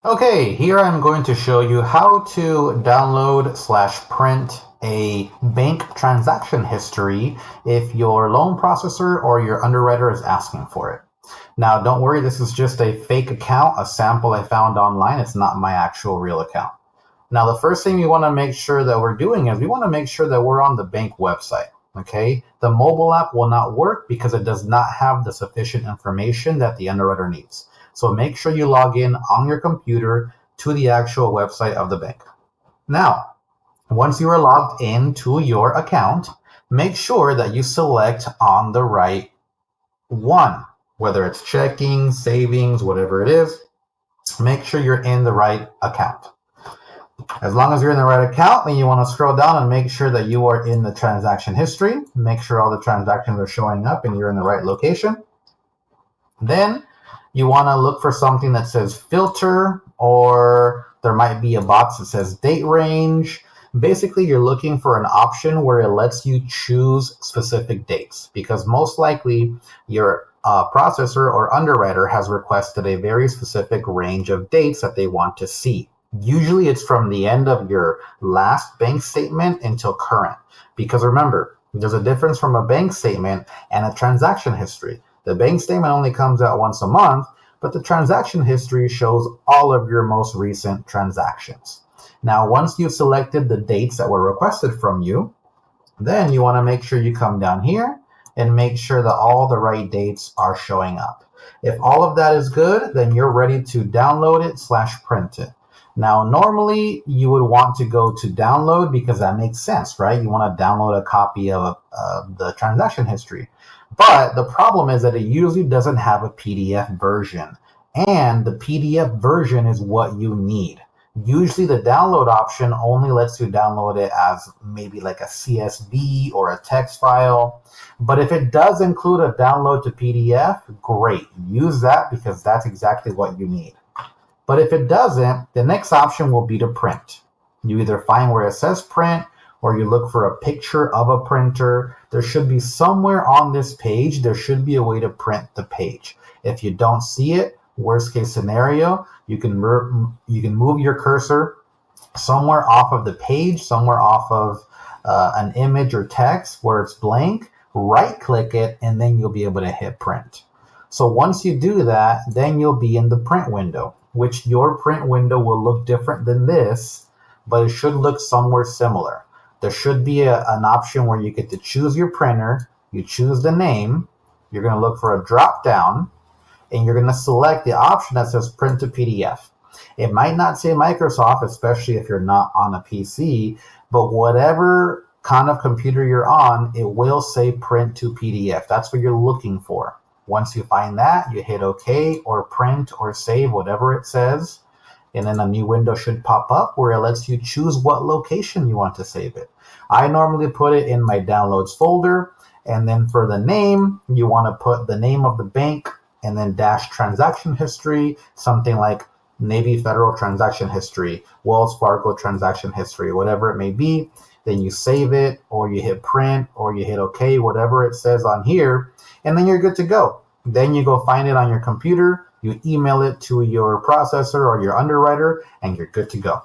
Okay, here I'm going to show you how to download/print a bank transaction history if your loan processor or your underwriter is asking for it. Now, don't worry, this is just a fake account, a sample I found online. It's not my actual real account. Now, the first thing we want to make sure that we're doing is we want to make sure that we're on the bank website. Okay, the mobile app will not work because it does not have the sufficient information that the underwriter needs. So make sure you log in on your computer to the actual website of the bank. Now, once you are logged into your account, make sure that you select on the right one, whether it's checking, savings, whatever it is. Make sure you're in the right account. As long as you're in the right account, then you want to scroll down and make sure that you are in the transaction history. Make sure all the transactions are showing up and you're in the right location. Then you want to look for something that says filter, or there might be a box that says date range. Basically, you're looking for an option where it lets you choose specific dates, because most likely your processor or underwriter has requested a very specific range of dates that they want to see. Usually it's from the end of your last bank statement until current, because remember, there's a difference from a bank statement and a transaction history. The bank statement only comes out once a month, but the transaction history shows all of your most recent transactions. Now, once you've selected the dates that were requested from you, then you want to make sure you come down here and make sure that all the right dates are showing up. If all of that is good, then you're ready to download it/print it. Now, normally you would want to go to download because that makes sense, right? You want to download a copy of the transaction history. But the problem is that it usually doesn't have a PDF version. And the PDF version is what you need. Usually the download option only lets you download it as maybe like a CSV or a text file. But if it does include a download to PDF, great. Use that because that's exactly what you need. But if it doesn't, the next option will be to print. You either find where it says print or you look for a picture of a printer. There should be somewhere on this page, there should be a way to print the page. If you don't see it, worst case scenario, you can move your cursor somewhere off of the page, somewhere off of an image or text where it's blank, right click it, and then you'll be able to hit print. So once you do that, then you'll be in the print window, which your print window will look different than this, but it should look somewhere similar. There should be an option where you get to choose your printer, you choose the name, you're going to look for a drop down, and you're going to select the option that says print to PDF. It might not say Microsoft, especially if you're not on a PC, but whatever kind of computer you're on, it will say print to PDF. That's what you're looking for. Once you find that, you hit OK or print or save, whatever it says. And then a new window should pop up where it lets you choose what location you want to save it. I normally put it in my downloads folder. And then for the name, you want to put the name of the bank and then dash transaction history, something like Navy Federal transaction history, Wells Fargo transaction history, whatever it may be. Then you save it, or you hit print, or you hit OK, whatever it says on here, and then you're good to go. Then you go find it on your computer, you email it to your processor or your underwriter, and you're good to go.